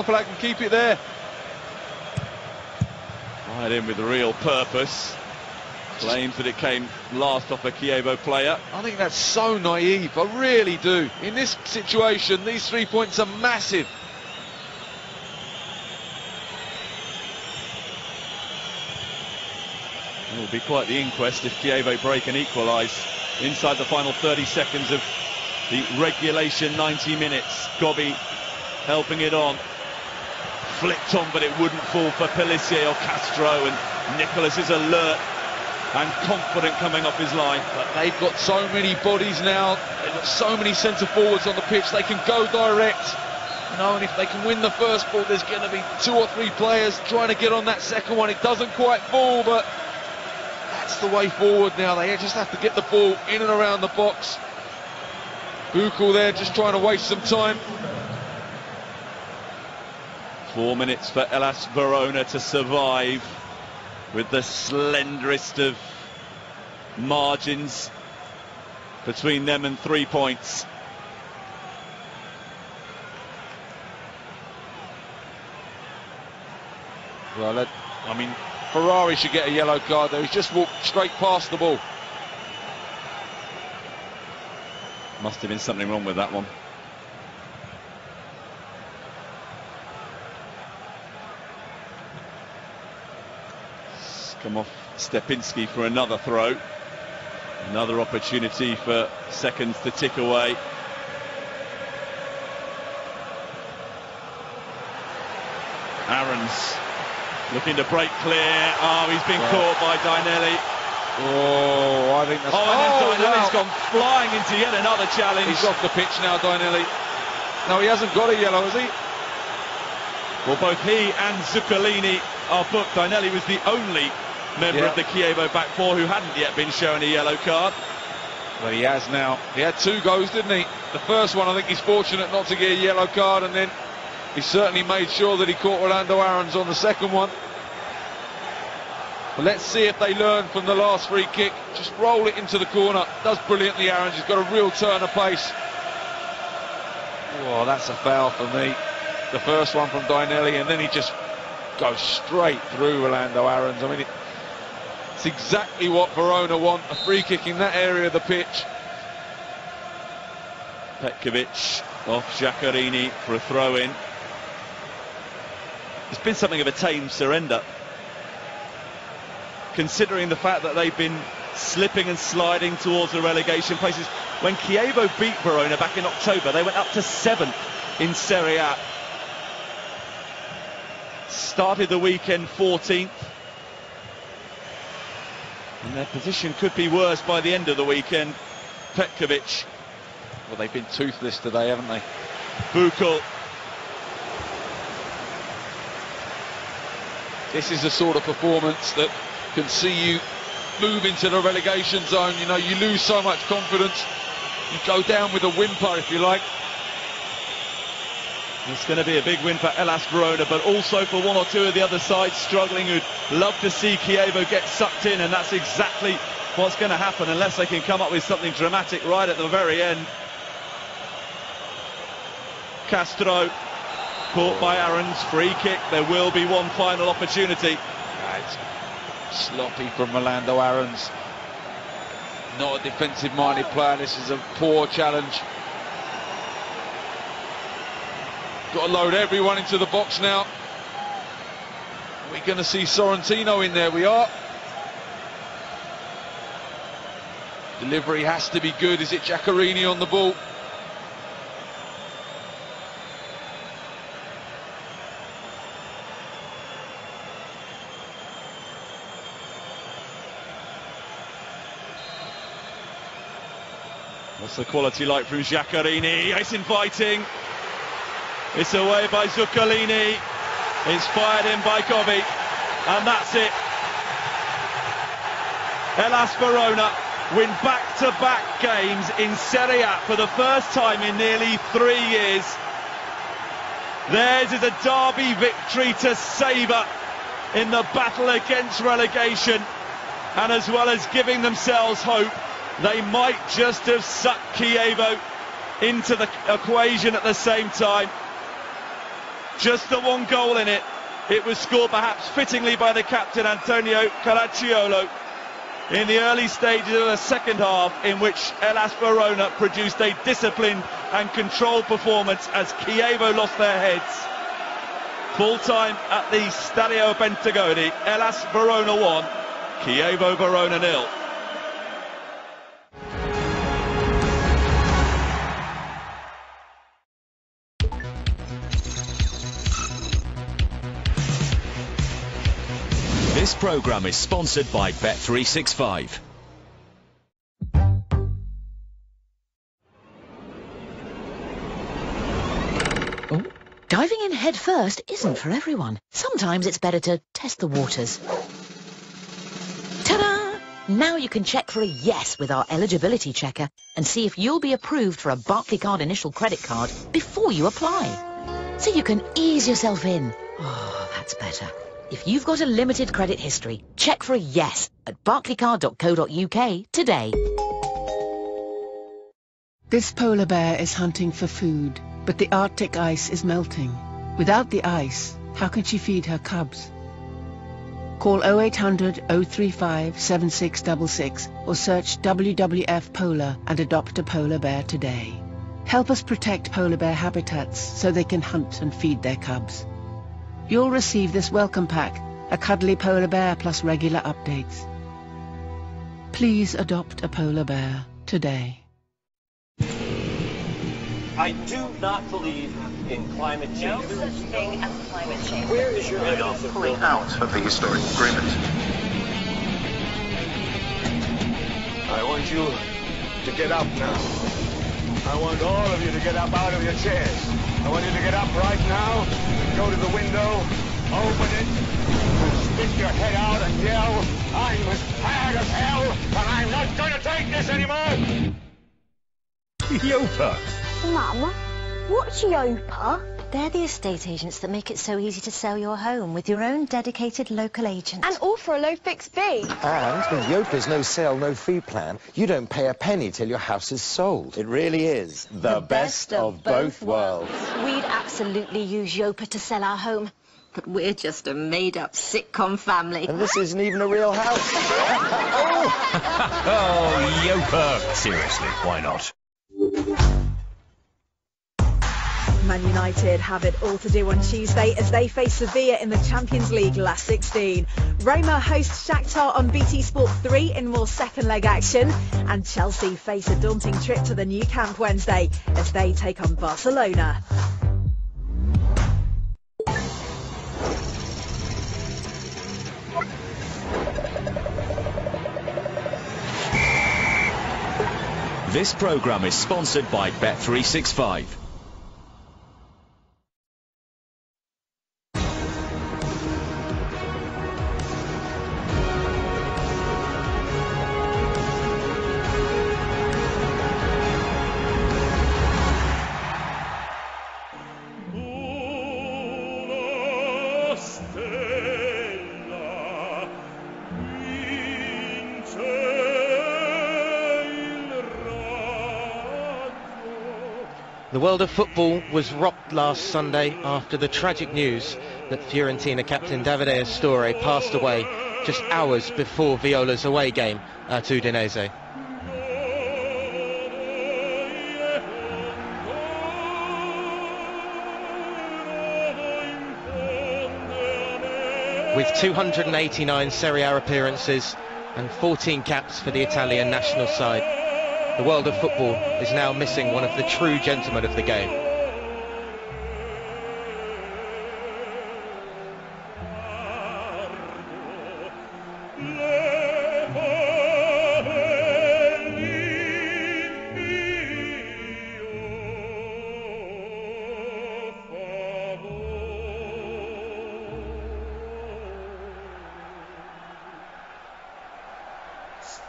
flag and keep it there. Right in with real purpose. Claims that it came last off a Chievo player. I think that's so naive, I really do. In this situation, these 3 points are massive. It will be quite the inquest if Chievo break and equalise inside the final 30 seconds of the regulation 90 minutes. Gobbi helping it on. Flicked on, but it wouldn't fall for Pellissier or Castro, and Nicholas is alert and confident coming off his line. But they've got so many bodies now, they've got so many centre forwards on the pitch, they can go direct. You know, and if they can win the first ball, there's going to be 2 or 3 players trying to get on that second one. It doesn't quite fall, but that's the way forward now. They just have to get the ball in and around the box. Buchel there just trying to waste some time. 4 minutes for Hellas Verona to survive with the slenderest of margins between them and 3 points. Well, I mean, Ferrari should get a yellow card there. He's just walked straight past the ball. Must have been something wrong with that one. Come off Stepinski for another throw. Another opportunity for seconds to tick away. Aarons looking to break clear. Oh, he's been caught by Dainelli. Oh, I think that's... Oh, and then Dainelli's gone flying into yet another challenge. He's off the pitch now, Dainelli. No, he hasn't got a yellow, has he? Well, both he and Zuccolini are booked. Dainelli was the only member of the Chievo back four who hadn't yet been shown a yellow card. Well, he has now. He had 2 goes, didn't he? The first one, I think he's fortunate not to get a yellow card, and then he certainly made sure that he caught Orlando Aarons on the second one. But let's see if they learn from the last free kick. Just roll it into the corner. Does brilliantly, Aarons. He's got a real turn of pace. Oh, that's a foul for me. The first one from Dainelli, and then he just goes straight through Orlando Aarons. I mean, it's exactly what Verona want, a free kick in that area of the pitch. Petkovic off Giaccherini for a throw-in. It's been something of a tame surrender, considering the fact that they've been slipping and sliding towards the relegation places. When Chievo beat Verona back in October, they went up to 7th in Serie A. Started the weekend 14th. And their position could be worse by the end of the weekend. Petkovic. Well, they've been toothless today, haven't they? Buchel. This is the sort of performance that can see you move into the relegation zone. You know, you lose so much confidence. You go down with a whimper, if you like. It's going to be a big win for Hellas Verona, but also for 1 or 2 of the other sides struggling, who'd love to see Chievo get sucked in, and that's exactly what's going to happen unless they can come up with something dramatic right at the very end. Castro caught by Aarons, free kick. There will be one final opportunity. Right. Sloppy from Orlando Aarons. Not a defensive-minded player. This is a poor challenge. Got to load everyone into the box now. We're going to see Sorrentino in there. We are. Delivery has to be good. Is it Giaccherini on the ball? What's the quality like from Giaccherini? It's inviting. It's away by Zuccolini. It's fired in by Gobbi. And that's it. Hellas Verona win back-to-back games in Serie A for the first time in nearly 3 years. Theirs is a derby victory to savour in the battle against relegation. And as well as giving themselves hope, they might just have sucked Chievo into the equation at the same time. just the one goal in it. It was scored perhaps fittingly by the captain Antonio Caracciolo in the early stages of the second half, in which Hellas Verona produced a disciplined and controlled performance as Chievo lost their heads. Full time at the Stadio Bentagoni, Hellas Verona 1, Chievo Verona 0. This programme is sponsored by Bet365. Oh, diving in head first isn't for everyone. Sometimes it's better to test the waters. Ta-da! Now you can check for a yes with our eligibility checker and see if you'll be approved for a Barclaycard initial credit card before you apply. So you can ease yourself in. Oh, that's better. If you've got a limited credit history, check for a yes at barclaycard.co.uk today. This polar bear is hunting for food, but the Arctic ice is melting. Without the ice, how can she feed her cubs? Call 0800 035 7666 or search WWF Polar and adopt a polar bear today. Help us protect polar bear habitats so they can hunt and feed their cubs. You'll receive this welcome pack, a cuddly polar bear plus regular updates. Please adopt a polar bear today. I do not believe in climate change. No such thing as climate change. Where is your evidence of pulling out of the historic agreement? I want you to get up now. I want all of you to get up out of your chairs. I want you to get up right now and go to the window, open it, and stick your head out and yell, "I'm as tired as hell, and I'm not going to take this anymore!" Yopa. Mum, what's Yopa? They're the estate agents that make it so easy to sell your home with your own dedicated local agent. And all for a low fixed fee. And with Yopa's no sale, no fee plan, you don't pay a penny till your house is sold. It really is the best of both worlds. We'd absolutely use Yopa to sell our home. But we're just a made-up sitcom family. And this isn't even a real house. Oh, Yopa. Seriously, why not? Man United have it all to do on Tuesday as they face Sevilla in the Champions League last 16. Roma host Shakhtar on BT Sport 3 in more second leg action. And Chelsea face a daunting trip to the new camp Wednesday as they take on Barcelona. This programme is sponsored by Bet365. The world of football was rocked last Sunday after the tragic news that Fiorentina captain Davide Astori passed away just hours before Viola's away game at Udinese. With 289 Serie A appearances and 14 caps for the Italian national side, the world of football is now missing one of the true gentlemen of the game.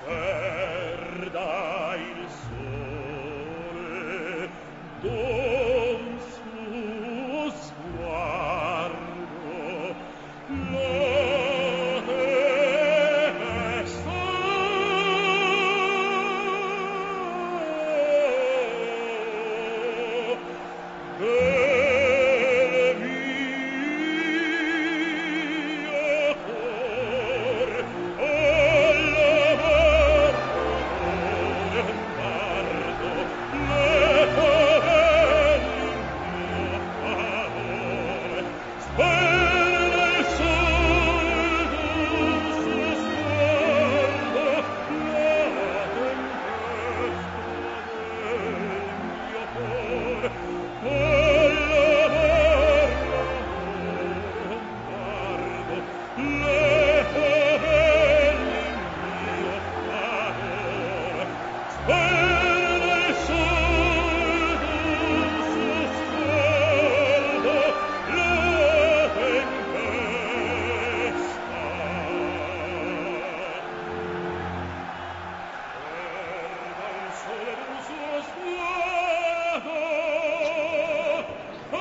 Perda il sole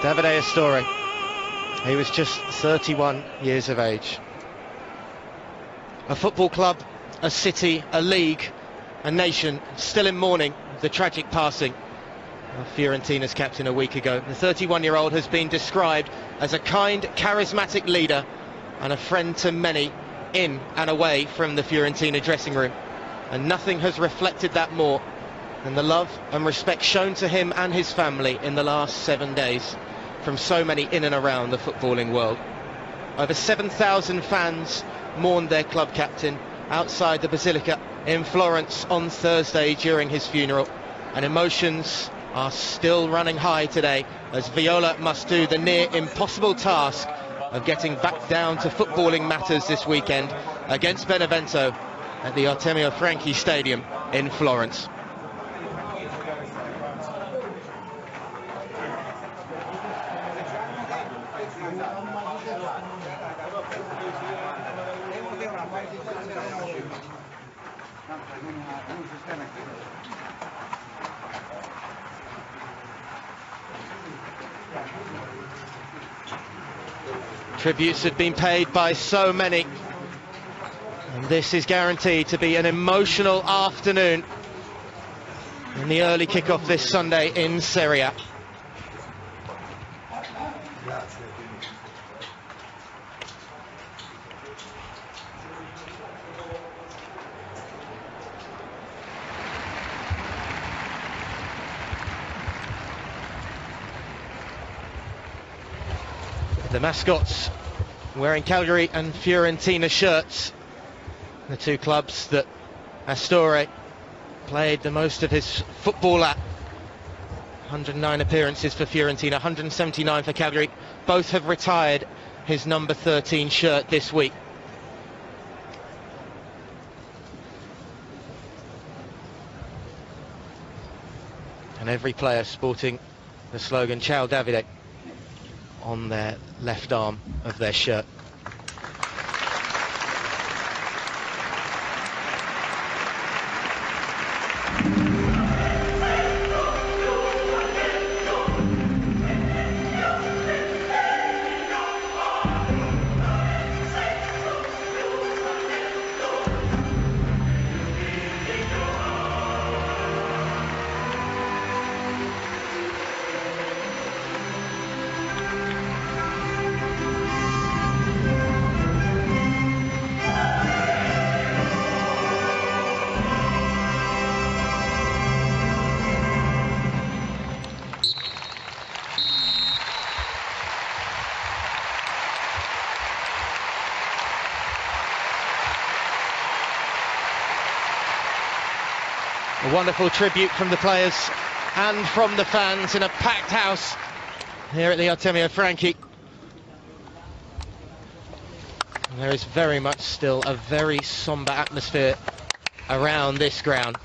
Davide Astori. He was just 31 years of age. A football club, a city, a league, a nation still in mourning the tragic passing of Fiorentina's captain a week ago. The 31-year-old has been described as a kind, charismatic leader and a friend to many in and away from the Fiorentina dressing room. And nothing has reflected that more than the love and respect shown to him and his family in the last 7 days from so many in and around the footballing world. Over 7,000 fans mourned their club captain outside the Basilica in Florence on Thursday during his funeral, and emotions are still running high today as Viola must do the near impossible task of getting back down to footballing matters this weekend against Benevento at the Artemio Franchi Stadium in Florence. Tributes have been paid by so many, and this is guaranteed to be an emotional afternoon in the early kick-off this Sunday in Serie A. The mascots wearing Cagliari and Fiorentina shirts, the two clubs that Astori played the most of his football at. 109 appearances for Fiorentina, 179 for Cagliari. Both have retired his number 13 shirt this week. And every player sporting the slogan Ciao Davide on their left arm of their shirt. A wonderful tribute from the players and from the fans in a packed house here at the Artemio Franchi. And there is very much still a very sombre atmosphere around this ground.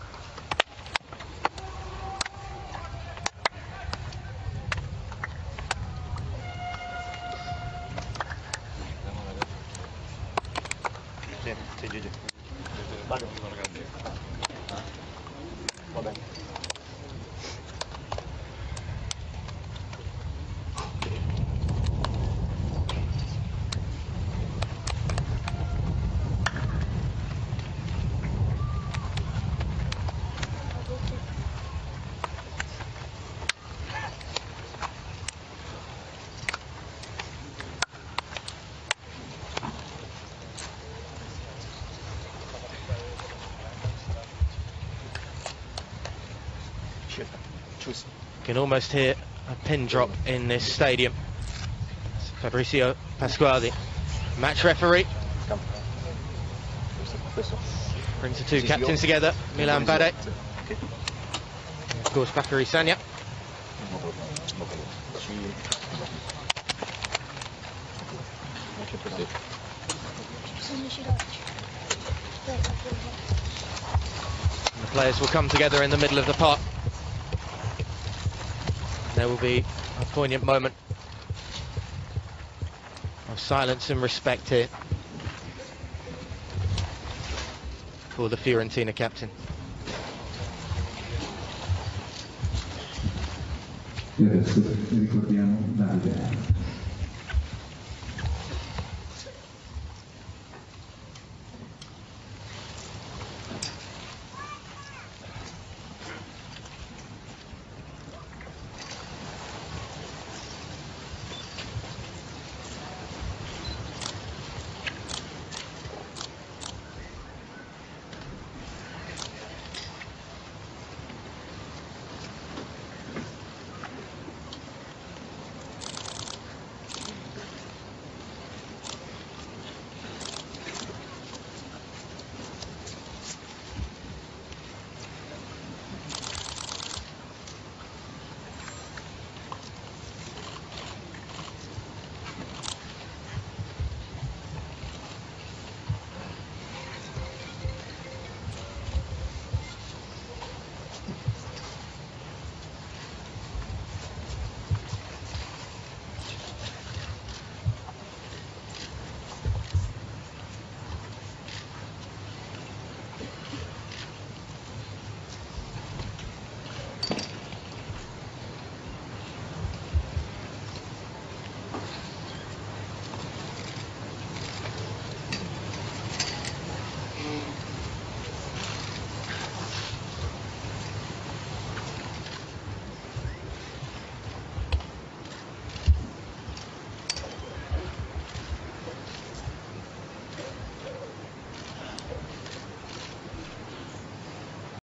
You can almost hear a pin drop in this stadium. Fabrizio Pasquale, match referee, brings the two captains together, Milan Bade, and of course Bakary Sagna. And the players will come together in the middle of the park. There will be a poignant moment of silence and respect here for the Fiorentina captain. E adesso ricordiamo Davide.